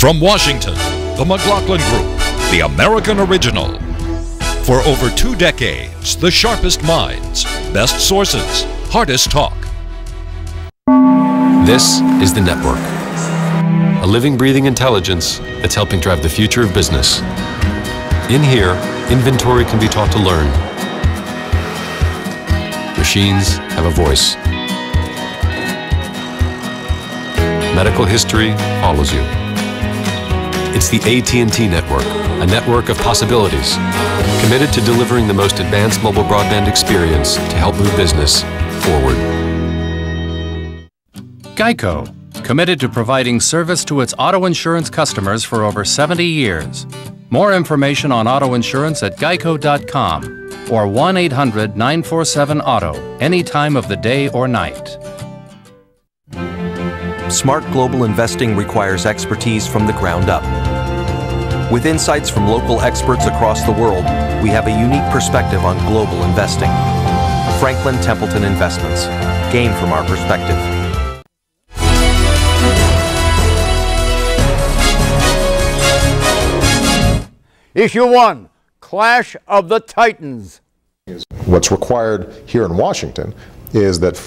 From Washington, the McLaughlin Group, the American original. For over 2 decades, the sharpest minds, best sources, hardest talk. This is The Network, a living, breathing intelligence that's helping drive the future of business. In here, inventory can be taught to learn. Machines have a voice. Medical history follows you. It's the AT&T network, a network of possibilities, committed to delivering the most advanced mobile broadband experience to help move business forward. Geico, committed to providing service to its auto insurance customers for over 70 years. More information on auto insurance at geico.com or 1-800-947-AUTO, any time of the day or night. Smart global investing requires expertise from the ground up. With insights from local experts across the world, we have a unique perspective on global investing. Franklin Templeton Investments. Gain from our perspective. Issue 1, Clash of the Titans. What's required here in Washington is that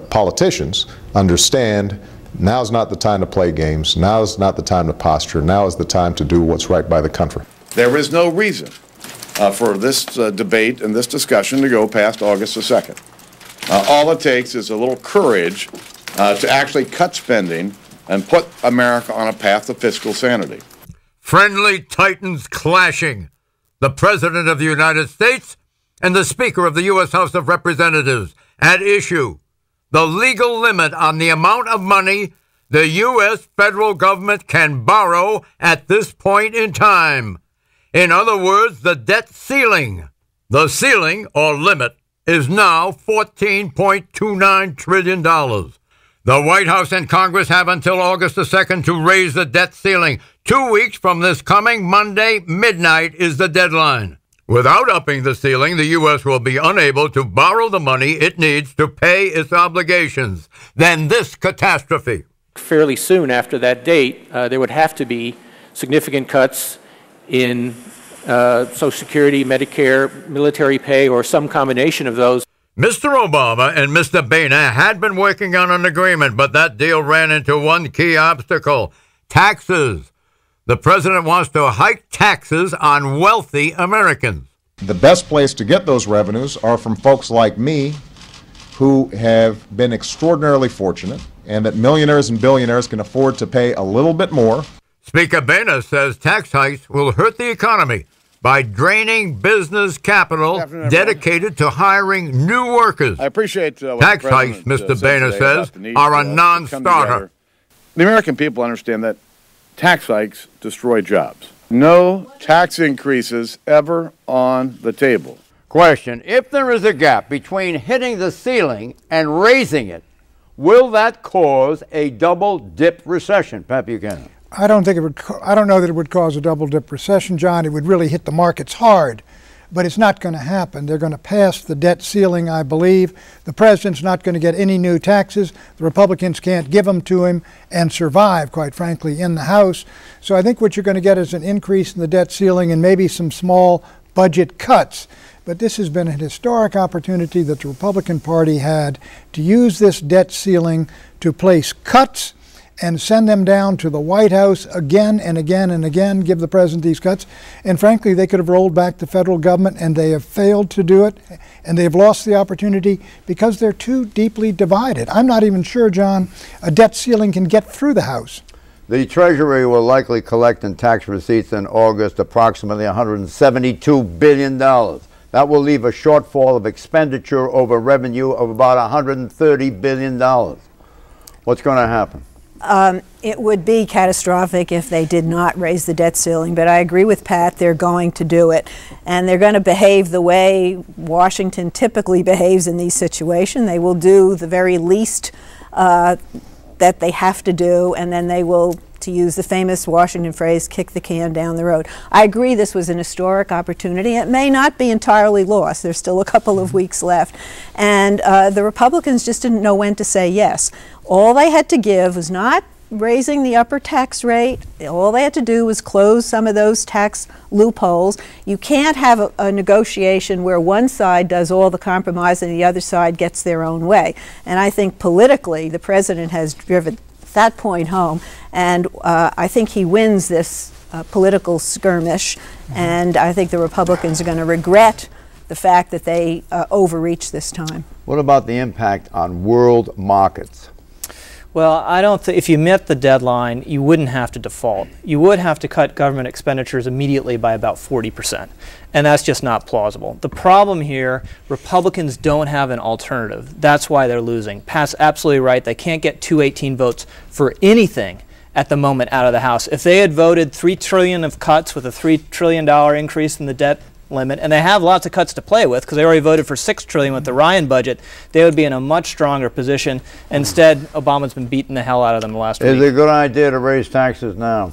politicians understand now's not the time to play games, now's not the time to posture, now is the time to do what's right by the country. There is no reason for this debate and this discussion to go past August the 2nd. All it takes is a little courage to actually cut spending and put America on a path of fiscal sanity. Friendly titans clashing. The President of the United States and the Speaker of the U.S. House of Representatives at issue. The legal limit on the amount of money the U.S. federal government can borrow at this point in time. In other words, the debt ceiling. The ceiling, or limit, is now $14.29 trillion. The White House and Congress have until August the 2nd to raise the debt ceiling. 2 weeks from this coming Monday, midnight, is the deadline. Without upping the ceiling, the U.S. will be unable to borrow the money it needs to pay its obligations. Then this catastrophe. Fairly soon after that date, there would have to be significant cuts in Social Security, Medicare, military pay, or some combination of those. Mr. Obama and Mr. Boehner had been working on an agreement, but that deal ran into one key obstacle: taxes. The president wants to hike taxes on wealthy Americans. The best place to get those revenues are from folks like me who have been extraordinarily fortunate, and that millionaires and billionaires can afford to pay a little bit more. Speaker Boehner says tax hikes will hurt the economy by draining business capital dedicated to hiring new workers. I appreciate tax hikes, Mr. Boehner says, are a non-starter. The American people understand that tax hikes destroy jobs. No tax increases ever on the table. Question: if there is a gap between hitting the ceiling and raising it, will that cause a double-dip recession? Pat Buchanan. I don't think it would. I don't know that it would cause a double-dip recession, John. It would really hit the markets hard, but it's not going to happen. They're going to pass the debt ceiling, I believe. The president's not going to get any new taxes. The Republicans can't give them to him and survive, quite frankly, in the House. So I think what you're going to get is an increase in the debt ceiling and maybe some small budget cuts. But this has been an historic opportunity that the Republican Party had to use this debt ceiling to place cuts and send them down to the White House again and again and again, give the president these cuts. And frankly, they could have rolled back the federal government, and they have failed to do it, and they've lost the opportunity because they're too deeply divided. I'm not even sure, John, a debt ceiling can get through the House. The Treasury will likely collect in tax receipts in August approximately $172 billion. That will leave a shortfall of expenditure over revenue of about $130 billion. What's going to happen? It would be catastrophic if they did not raise the debt ceiling, but I agree with Pat, they're going to do it. And they're going to behave the way Washington typically behaves in these situations. They will do the very least that they have to do, and then they will, to use the famous Washington phrase, kick the can down the road. I agree this was an historic opportunity. It may not be entirely lost. There's still a couple of weeks left. And the Republicans just didn't know when to say yes. All they had to give was not raising the upper tax rate. All they had to do was close some of those tax loopholes. You can't have a negotiation where one side does all the compromise and the other side gets their own way. And I think politically the president has driven that point home, and I think he wins this political skirmish, and I think the Republicans are going to regret the fact that they overreached this time. What about the impact on world markets? Well, I don't think if you met the deadline, you wouldn't have to default. You would have to cut government expenditures immediately by about 40%, and that's just not plausible. The problem here, Republicans don't have an alternative. That's why they're losing. Pat's absolutely right. They can't get 218 votes for anything at the moment out of the House. If they had voted $3 trillion of cuts with a $3 trillion increase in the debt limit, and they have lots of cuts to play with because they already voted for $6 trillion with the Ryan budget, they would be in a much stronger position. Instead, Obama's been beating the hell out of them the last week. Is it a good idea to raise taxes now?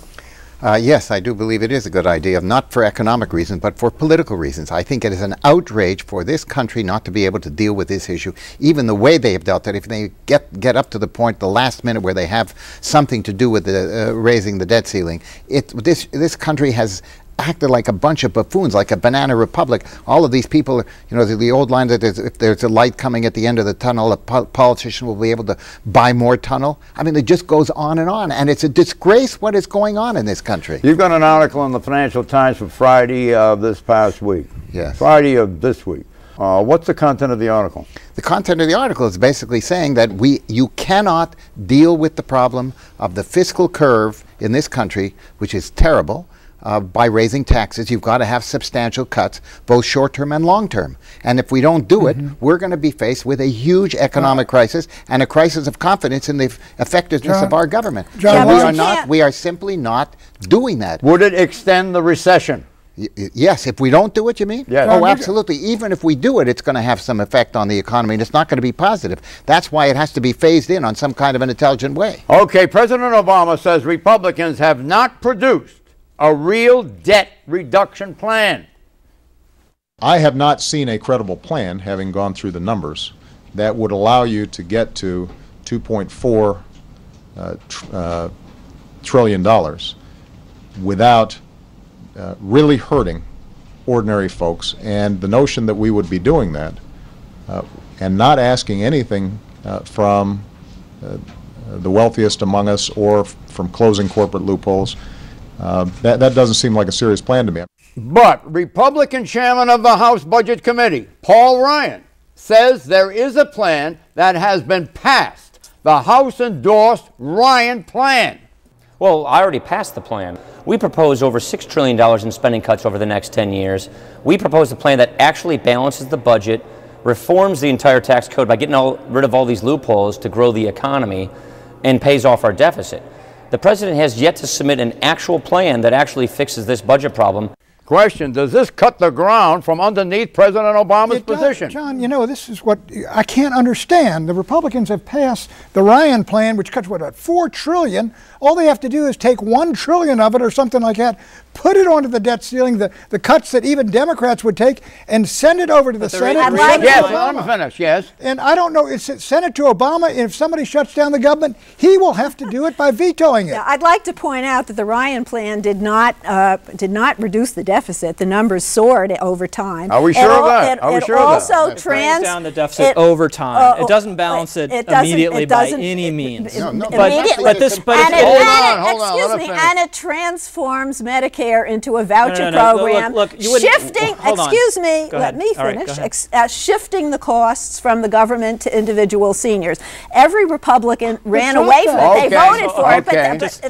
Yes, I do believe it is a good idea, not for economic reasons, but for political reasons. I think it is an outrage for this country not to be able to deal with this issue, even the way they have dealt it. If they get up to the point, the last minute, where they have something to do with the, raising the debt ceiling, this country has acted like a bunch of buffoons, like a banana republic. All of these people, you know, the old line that if there's a light coming at the end of the tunnel, a politician will be able to buy more tunnel. I mean, it just goes on, and it's a disgrace what is going on in this country. You've got an article in the Financial Times for Friday of this past week. Yes. Friday of this week. What's the content of the article? The content of the article is basically saying that you cannot deal with the problem of the fiscal curve in this country, which is terrible, by raising taxes. You've got to have substantial cuts, both short-term and long-term. And if we don't do it, we're going to be faced with a huge economic crisis and a crisis of confidence in the effectiveness of our government. We are simply not doing that. Would it extend the recession? Yes, if we don't do it, you mean? Yes. Oh, absolutely. Even if we do it, it's going to have some effect on the economy, and it's not going to be positive. That's why it has to be phased in on some kind of an intelligent way. Okay, President Obama says Republicans have not produced a real debt reduction plan. I have not seen a credible plan, having gone through the numbers, that would allow you to get to $2.4 trillion without really hurting ordinary folks. And the notion that we would be doing that and not asking anything from the wealthiest among us or from closing corporate loopholes, that doesn't seem like a serious plan to me. But Republican chairman of the House Budget Committee, Paul Ryan, says there is a plan that has been passed. The House endorsed Ryan plan. Well, I already passed the plan. We proposed over $6 trillion in spending cuts over the next 10 years. We proposed a plan that actually balances the budget, reforms the entire tax code by getting rid of all these loopholes to grow the economy, and pays off our deficit. The president has yet to submit an actual plan that actually fixes this budget problem. Question, does this cut the ground from underneath President Obama's position? John, you know, this is what I can't understand. The Republicans have passed the Ryan plan, which cuts, what, $4 trillion. All they have to do is take $1 trillion of it or something like that, put it onto the debt ceiling, the cuts that even Democrats would take, and send it over to the Senate. Yes, I'm finished, yes. And I don't know, send it to Obama, and if somebody shuts down the government, he will have to do it by vetoing it. Yeah, I'd like to point out that the Ryan plan did not reduce the deficit. The numbers soared over time. Are we sure of that? Are we sure of that? It also brings down the deficit over time. It doesn't balance it immediately by any means. But it transforms Medicare into a voucher program, shifting. Excuse me. Let me finish. Shifting the costs from the government to individual seniors. Every Republican ran away from it. They voted for it, but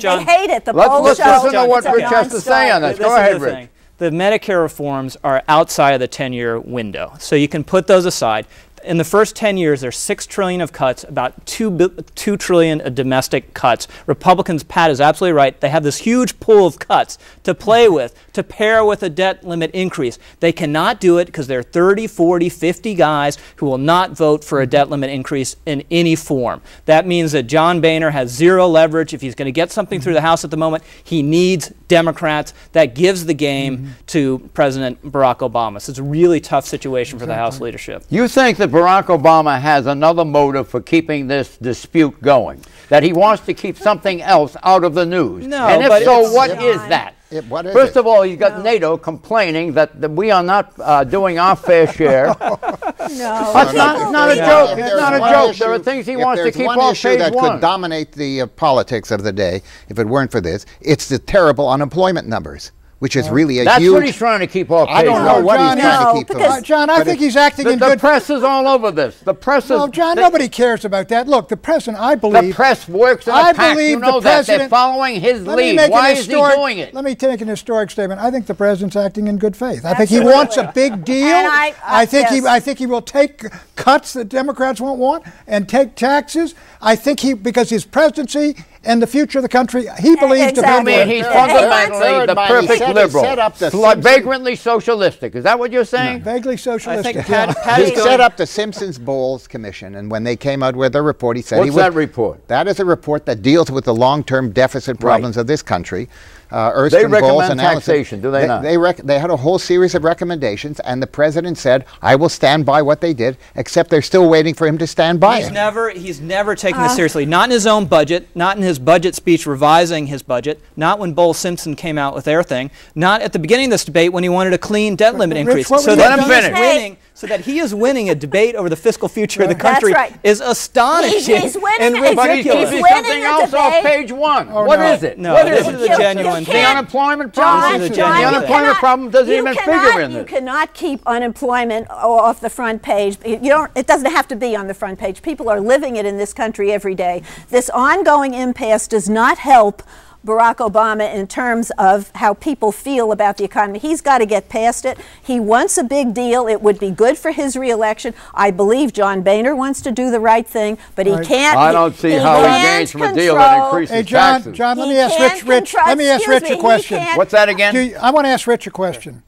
they hate it. The polls show. Let's listen to what Rich has to say on this. Go ahead, Rich. The Medicare reforms are outside of the 10-year window, so you can put those aside. In the first 10 years, there's $6 trillion of cuts, about $2 trillion of domestic cuts. Republicans, Pat is absolutely right. They have this huge pool of cuts to play with, to pair with a debt limit increase. They cannot do it because there are 30, 40, 50 guys who will not vote for a debt limit increase in any form. That means that John Boehner has zero leverage. If he's going to get something through the House at the moment, he needs Democrats. That gives the game to President Barack Obama. So it's a really tough situation for the House leadership. You think that that Barack Obama has another motive for keeping this dispute going? That he wants to keep something else out of the news? No, and if so, what is that? What is First it? of all, you got NATO complaining that we are not doing our fair share. That's not a joke. It's not a joke. There are things he wants to keep on one issue that one. could dominate the politics of the day, if it weren't for this, it's the terrible unemployment numbers, which is really a That's huge... what he's trying to keep off page I don't know one. what John, he's trying to keep because, from. John, I think he's acting in The good... press is all over this. The press is... No, John, nobody cares about that. Look, the president, I believe... The press works in a pack. You know that. They're following his lead. Why is he doing it? Let me take an historic statement. I think the president's acting in good faith. I think he wants a big deal. And I think he will take cuts that Democrats won't want and take taxes. I think because his presidency and the future of the country, he believes to I mean, he's fundamentally the perfect liberal, vagrantly socialistic. Is that what you're saying? Vaguely socialistic. I think he set up the Simpsons-Bowles Commission, and when they came out with their report, he said What's that report? That is a report that deals with the long-term deficit problems of this country. They recommend taxation, do they not? They had a whole series of recommendations, and the president said, I will stand by what they did, except they're still waiting for him to stand by it. He's never taken this seriously. Not in his own budget, not in his budget speech revising his budget, not when Bowles Simpson came out with their thing, not at the beginning of this debate when he wanted a clean debt limit increase. So that he is winning a debate over the fiscal future of the country is astonishing. He's winning and but he's keeping something else off page one. What is it? No, this is a genuine The unemployment problem. The unemployment problem doesn't even figure in this. You cannot keep unemployment off the front page. It doesn't have to be on the front page. People are living it in this country every day. This ongoing impasse does not help Barack Obama in terms of how people feel about the economy. He's got to get past it. He wants a big deal. It would be good for his reelection. I believe John Boehner wants to do the right thing, but he can't. I don't see how he gains from a deal that increases taxes. John, let me ask Rich a question. What's that again? I want to ask Rich a question.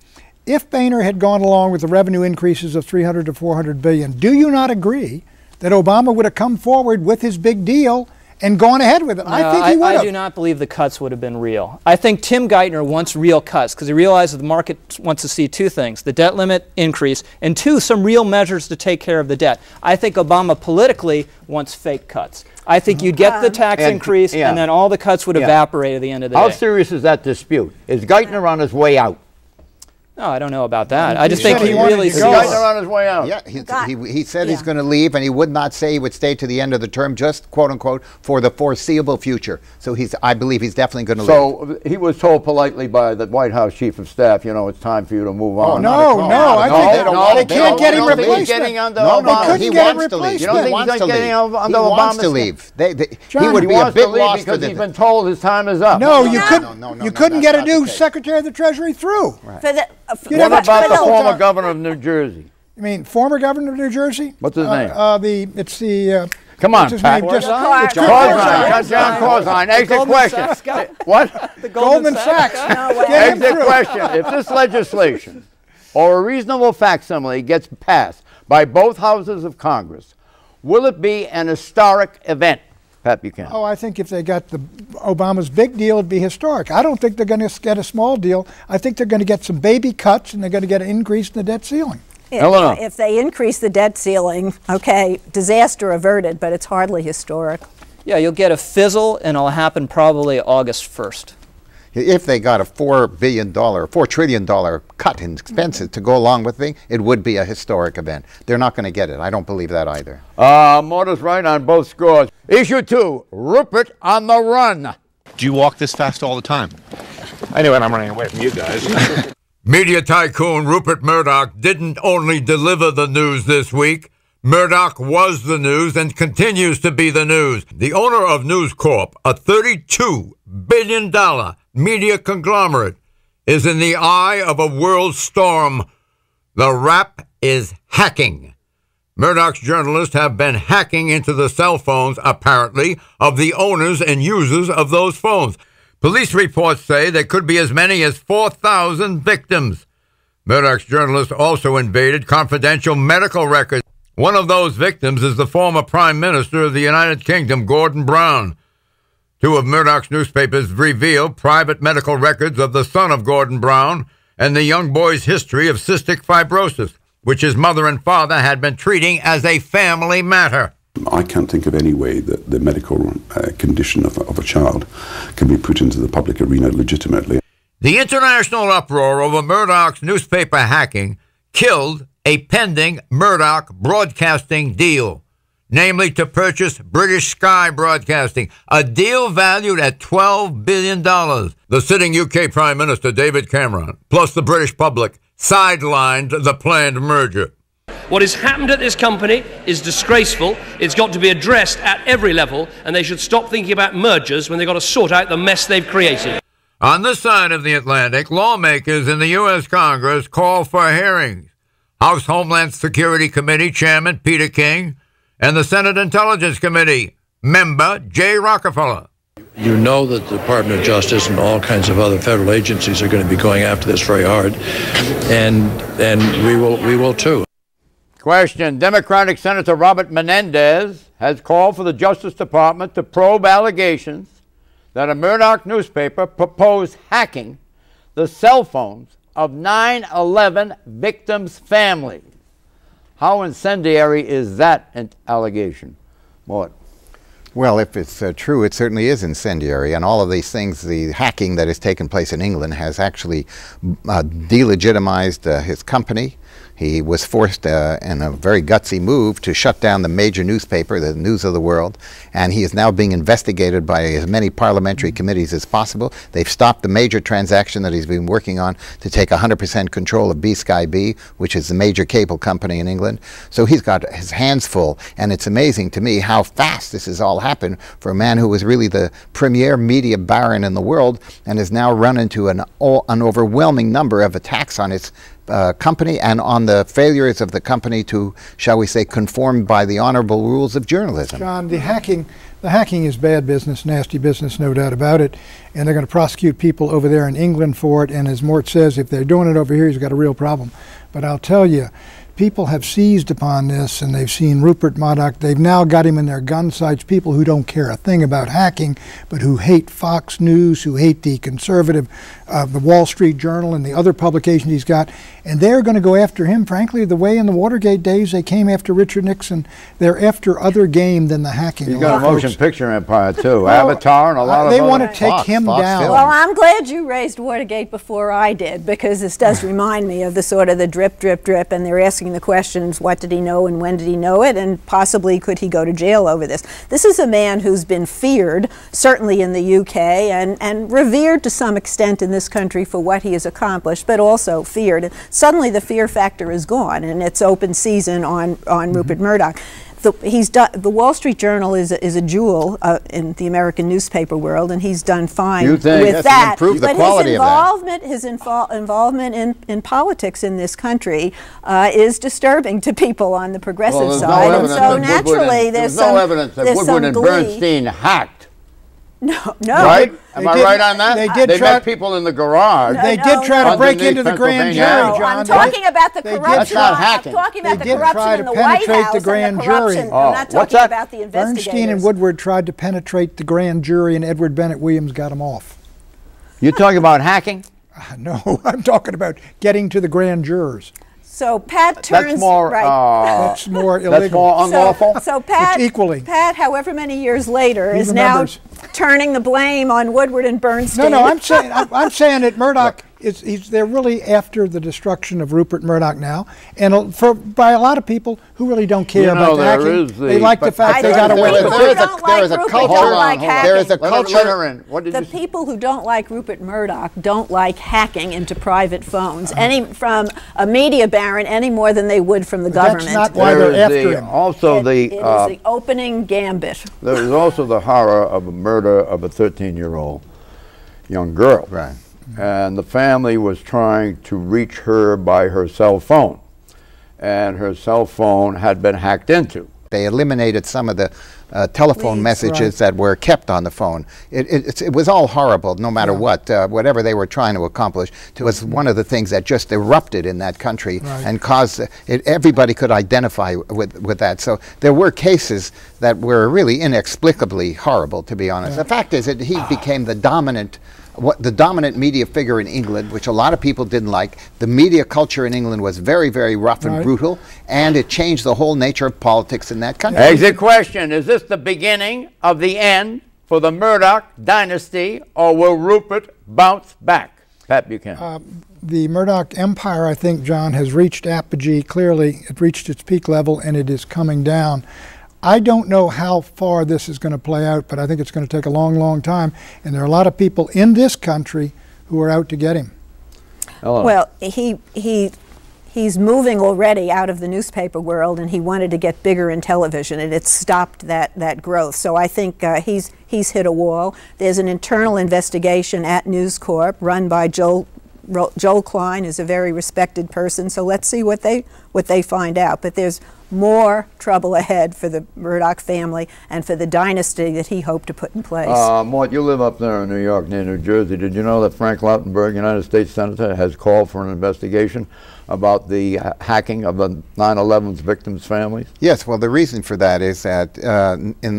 If Boehner had gone along with the revenue increases of $300 to $400 billion, do you not agree that Obama would have come forward with his big deal and gone ahead with it? I think he would have. I do not believe the cuts would have been real. I think Tim Geithner wants real cuts because he realizes the market wants to see two things: the debt limit increase, and two, some real measures to take care of the debt. I think Obama politically wants fake cuts. I think you'd get the tax increase, and then all the cuts would evaporate at the end of the day. How serious is that dispute? Is Geithner on his way out? No, I don't know about that. I just think he really sees... He's on his way out. Yeah, he said he's going to leave, and he would not say he would stay to the end of the term, just quote-unquote, for the foreseeable future. So I believe he's definitely going to leave. So he was told politely by the White House Chief of Staff, it's time for you to move on. I think they can't get him replacement. He wants to leave. You don't think he's getting under Obama's... He wants to leave. He would be a big loss for because he's been told his time is up. No, you couldn't get a new Secretary of the Treasury through. What about the former governor of New Jersey? You mean former governor of New Jersey? What's his name? Come on, Pat. John Corzine. Exit question. What? The Goldman Sachs. Exit question. If this legislation or a reasonable facsimile gets passed by both houses of Congress, will it be an historic event? Pat Buchanan. Oh, I think if they got Obama's big deal, it'd be historic. I don't think they're going to get a small deal. I think they're going to get some baby cuts, and they're going to get an increase in the debt ceiling. If they increase the debt ceiling, okay, disaster averted, but it's hardly historic. Yeah, you'll get a fizzle, and it'll happen probably August 1st. If they got a $4 trillion cut in expenses to go along with it would be a historic event. They're not going to get it. I don't believe that either. Mortar's right on both scores. Issue 2, Rupert on the run. Do you walk this fast all the time? I know when I'm running away from you guys. Media tycoon Rupert Murdoch didn't only deliver the news this week. Murdoch was the news and continues to be the news. The owner of News Corp, a $32 billion media conglomerate, is in the eye of a world storm. The rap is hacking. Murdoch's journalists have been hacking into the cell phones, apparently, of the owners and users of those phones. Police reports say there could be as many as 4,000 victims. Murdoch's journalists also invaded confidential medical records. One of those victims is the former Prime Minister of the United Kingdom, Gordon Brown. Two of Murdoch's newspapers reveal private medical records of the son of Gordon Brown and the young boy's history of cystic fibrosis. which his mother and father had been treating as a family matter. I can't think of any way that the medical condition of a child can be put into the public arena legitimately. The international uproar over Murdoch's newspaper hacking killed a pending Murdoch broadcasting deal, namely to purchase British Sky Broadcasting, a deal valued at $12 billion. The sitting UK Prime Minister, David Cameron, plus the British public, sidelined the planned merger. What has happened at this company is disgraceful. It's got to be addressed at every level, and they should stop thinking about mergers when they've got to sort out the mess they've created. On this side of the Atlantic, lawmakers in the U.S. Congress call for hearings. House Homeland Security Committee Chairman Peter King and the Senate Intelligence Committee member Jay Rockefeller. You know that the Department of Justice and all kinds of other federal agencies are going to be going after this very hard, and we will too. Question. Democratic Senator Robert Menendez has called for the Justice Department to probe allegations that a Murdoch newspaper proposed hacking the cell phones of 9/11 victims' families. How incendiary is that an allegation? Mort? Well, if it's true, it certainly is incendiary. And all of these things, the hacking that has taken place in England has actually delegitimized his company. He was forced in a very gutsy move to shut down the major newspaper, the News of the World, and he is now being investigated by as many parliamentary committees as possible. They've stopped the major transaction that he's been working on to take 100% control of B-Sky B, which is the major cable company in England. So he's got his hands full, and it's amazing to me how fast this has all happened for a man who was really the premier media baron in the world and has now run into an overwhelming number of attacks on its company and on the failures of the company to, shall we say, conform by the honorable rules of journalism. John, the hacking is bad business, nasty business, no doubt about it, and they're going to prosecute people over there in England for it, and as Mort says, if they're doing it over here, he's got a real problem. But I'll tell you, people have seized upon this, and they've seen Rupert Murdoch. They've now got him in their gun sights, people who don't care a thing about hacking, but who hate Fox News, who hate the conservative, the Wall Street Journal and the other publications he's got, and they're going to go after him, frankly, the way in the Watergate days they came after Richard Nixon. They're after other game than the hacking. He's got a motion picture empire, too. Well, Avatar and a lot of they want to take him down. Well, I'm glad you raised Watergate before I did, because this does remind me of the sort of the drip, drip, drip, and they're asking the questions, what did he know and when did he know it, and possibly could he go to jail over this. This is a man who's been feared, certainly in the UK, and revered to some extent in this country for what he has accomplished, but also feared. Suddenly the fear factor is gone, and it's open season on Rupert Murdoch. The Wall Street Journal is a jewel in the American newspaper world, and he's done fine with that. But his involvement in politics in this country is disturbing to people on the progressive side, and so naturally there's no evidence that Woodward and Bernstein hacked. No. Right? Am I right on that? They met people in the garage. They did try to break into the grand jury, John. I'm talking about the corruption. That's not hacking. I'm talking about the corruption in the White House and the corruption. I'm not talking about the investigators. Bernstein and Woodward tried to penetrate the grand jury, and Edward Bennett Williams got them off. You're talking about hacking? No, I'm talking about getting to the grand jurors. So Pat turns that's more, right. That's more illegal. That's more unlawful. So Pat, it's equally. Pat, however many years later, is now turning the blame on Woodward and Bernstein. No, I'm saying that Murdoch they're really after the destruction of Rupert Murdoch now, and by a lot of people who really don't care about the hacking. They like the fact they got away with it. There is a culture. There is a culture. The people who don't like Rupert Murdoch don't like hacking into private phones, from a media baron any more than they would from the government. That's not why they're after him. Also, it is the opening gambit. There is also the horror of a murder of a 13-year-old young girl. Right. And the family was trying to reach her by her cell phone, and her cell phone had been hacked into. They eliminated some of the telephone messages that were kept on the phone. It was all horrible, no matter what, whatever they were trying to accomplish. It was one of the things that just erupted in that country and caused everybody could identify with that. So there were cases that were really inexplicably horrible, to be honest. The fact is that he became the dominant the dominant media figure in England, which a lot of people didn't like. The media culture in England was very, very rough and brutal, and it changed the whole nature of politics in that country. Exit question. Is this the beginning of the end for the Murdoch dynasty, or will Rupert bounce back? Pat Buchanan. The Murdoch empire, I think, John, has reached apogee. Clearly, it reached its peak level, and it is coming down. I don't know how far this is going to play out, but I think it's going to take a long, long time. And there are a lot of people in this country who are out to get him. Hello. Well, he's moving already out of the newspaper world, and he wanted to get bigger in television, and it stopped that growth. So I think he's hit a wall. There's an internal investigation at News Corp run by Joel Klein, is a very respected person. So let's see what they find out. But there's more trouble ahead for the Murdoch family and for the dynasty that he hoped to put in place. Mort, you live up there in New York near New Jersey. Did you know that Frank Lautenberg, United States Senator, has called for an investigation about the hacking of the 9/11's victims' families? Yes, well, the reason for that is that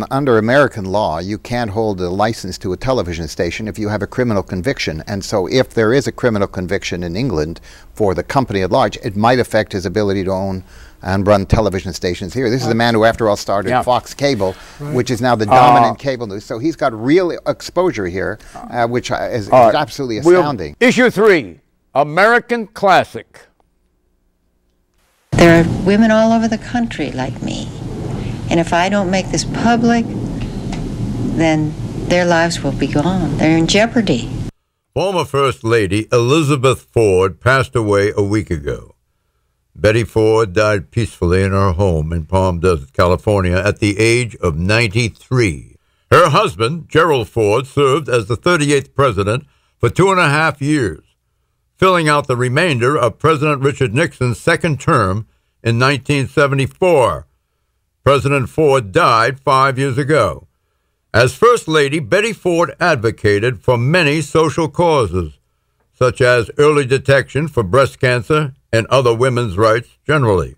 under American law, you can't hold a license to a television station if you have a criminal conviction. And so if there is a criminal conviction in England for the company at large, it might affect his ability to own and run television stations here. This is a man who, after all, started Fox Cable, which is now the dominant cable news. So he's got real exposure here, which is absolutely astounding. Issue 3, American Classic. There are women all over the country like me. And if I don't make this public, then their lives will be gone. They're in jeopardy. Former First Lady Elizabeth Ford passed away a week ago. Betty Ford died peacefully in her home in Palm Desert, California, at the age of 93. Her husband, Gerald Ford, served as the 38th president for 2.5 years, filling out the remainder of President Richard Nixon's second term in 1974. President Ford died 5 years ago. As First Lady, Betty Ford advocated for many social causes, such as early detection for breast cancer and other women's rights generally.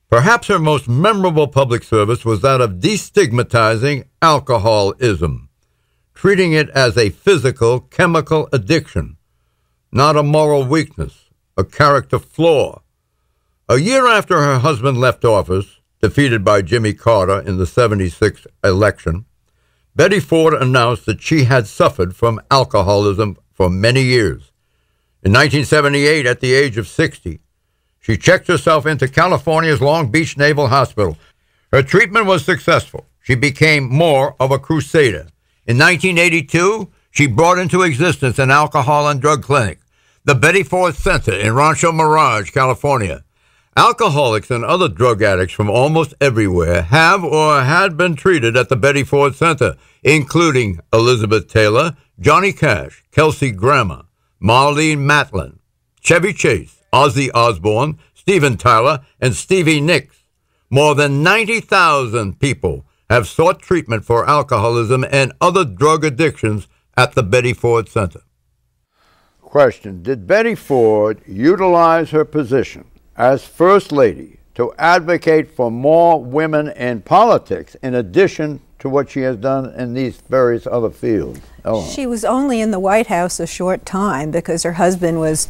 Perhaps her most memorable public service was that of destigmatizing alcoholism, treating it as a physical, chemical addiction, not a moral weakness, a character flaw. A year after her husband left office, defeated by Jimmy Carter in the '76 election, Betty Ford announced that she had suffered from alcoholism for many years. In 1978, at the age of 60, she checked herself into California's Long Beach Naval Hospital. Her treatment was successful. She became more of a crusader. In 1982, she brought into existence an alcohol and drug clinic, the Betty Ford Center in Rancho Mirage, California. Alcoholics and other drug addicts from almost everywhere have or had been treated at the Betty Ford Center, including Elizabeth Taylor, Johnny Cash, Kelsey Grammer, Marlene Matlin, Chevy Chase, Ozzy Osbourne, Steven Tyler, and Stevie Nicks. More than 90,000 people have sought treatment for alcoholism and other drug addictions at the Betty Ford Center. Question: did Betty Ford utilize her position as First Lady to advocate for more women in politics in addition to what she has done in these various other fields? She was only in the White House a short time because her husband was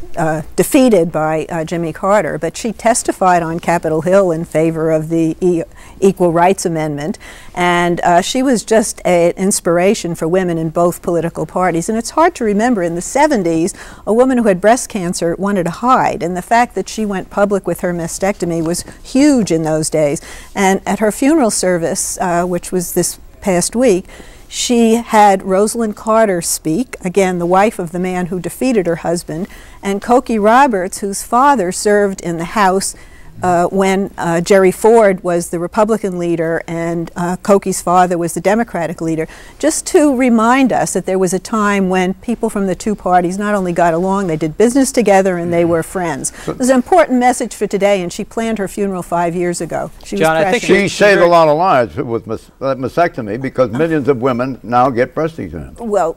defeated by Jimmy Carter, but she testified on Capitol Hill in favor of the Equal Rights Amendment, and she was just an inspiration for women in both political parties. And it's hard to remember, in the 70s, a woman who had breast cancer wanted to hide, and the fact that she went public with her mastectomy was huge in those days. And at her funeral service, which was this past week, she had Rosalind Carter speak, again the wife of the man who defeated her husband, and Cokie Roberts, whose father served in the House when Jerry Ford was the Republican leader and Cokie's father was the Democratic leader, just to remind us that there was a time when people from the two parties not only got along, they did business together and they were friends. It was an important message for today, and she planned her funeral 5 years ago. John, I think she saved a lot of lives with mastectomy because millions of women now get breast exams. Well,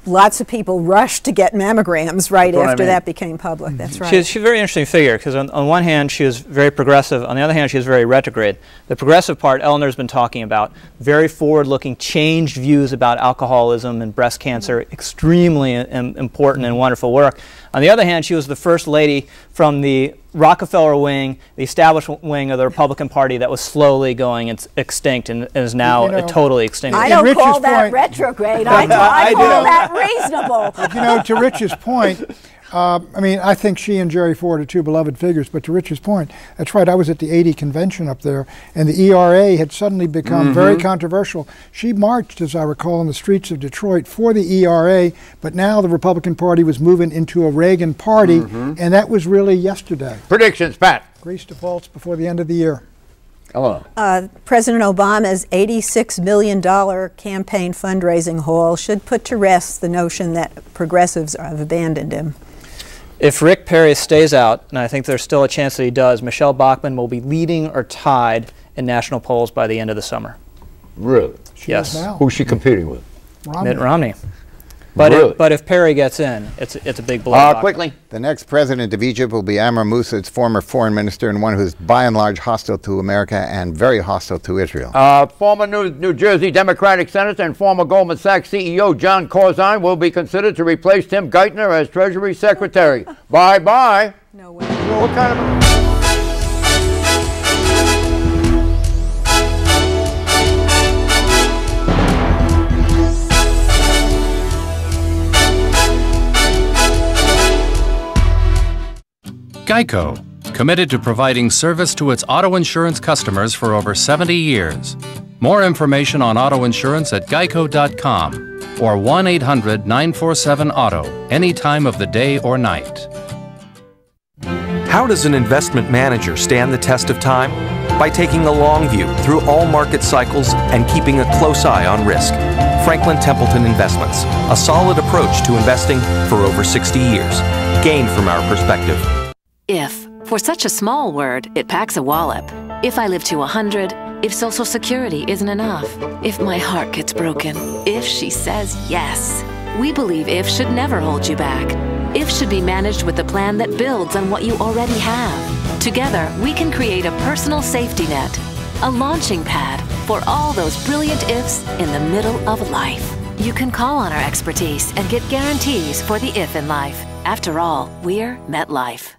lots of people rushed to get mammograms right after that became public. That's right. She's a very interesting figure because on one hand she was very progressive, on the other hand she was very retrograde. The progressive part Eleanor's been talking about, very forward-looking, changed views about alcoholism and breast cancer, extremely important and wonderful work. On the other hand, she was the first lady from the Rockefeller wing, the establishment wing of the Republican Party that was slowly going extinct and is now totally extinct. I don't call that retrograde. I call that reasonable. But, you know, to Rich's point, I mean, I think she and Jerry Ford are two beloved figures, but to Rich's point, that's right, I was at the 80 convention up there, and the ERA had suddenly become very controversial. She marched, as I recall, in the streets of Detroit for the ERA, but now the Republican Party was moving into a Reagan party, and that was really yesterday. Predictions, Pat. Greece defaults before the end of the year. Hello. President Obama's $86 million campaign fundraising haul should put to rest the notion that progressives have abandoned him. If Rick Perry stays out, and I think there's still a chance that he does, Michelle Bachmann will be leading or tied in national polls by the end of the summer. Really? Yes. Who's she competing with? Mitt Romney. But if Perry gets in, it's a big blow. Quickly. The next president of Egypt will be Amr Moussa, its former foreign minister, and one who's by and large hostile to America and very hostile to Israel. Former New Jersey Democratic Senator and former Goldman Sachs CEO John Corzine will be considered to replace Tim Geithner as Treasury Secretary. Bye-bye. No way. What kind of... Geico, committed to providing service to its auto insurance customers for over 70 years. More information on auto insurance at geico.com or 1-800-947-AUTO, any time of the day or night. How does an investment manager stand the test of time? By taking a long view through all market cycles and keeping a close eye on risk. Franklin Templeton Investments, a solid approach to investing for over 60 years. Gain from our perspective. If. For such a small word, it packs a wallop. If I live to 100, if Social Security isn't enough, if my heart gets broken, if she says yes. We believe IF should never hold you back. IF should be managed with a plan that builds on what you already have. Together, we can create a personal safety net, a launching pad for all those brilliant ifs in the middle of life. You can call on our expertise and get guarantees for the if in life. After all, we're MetLife.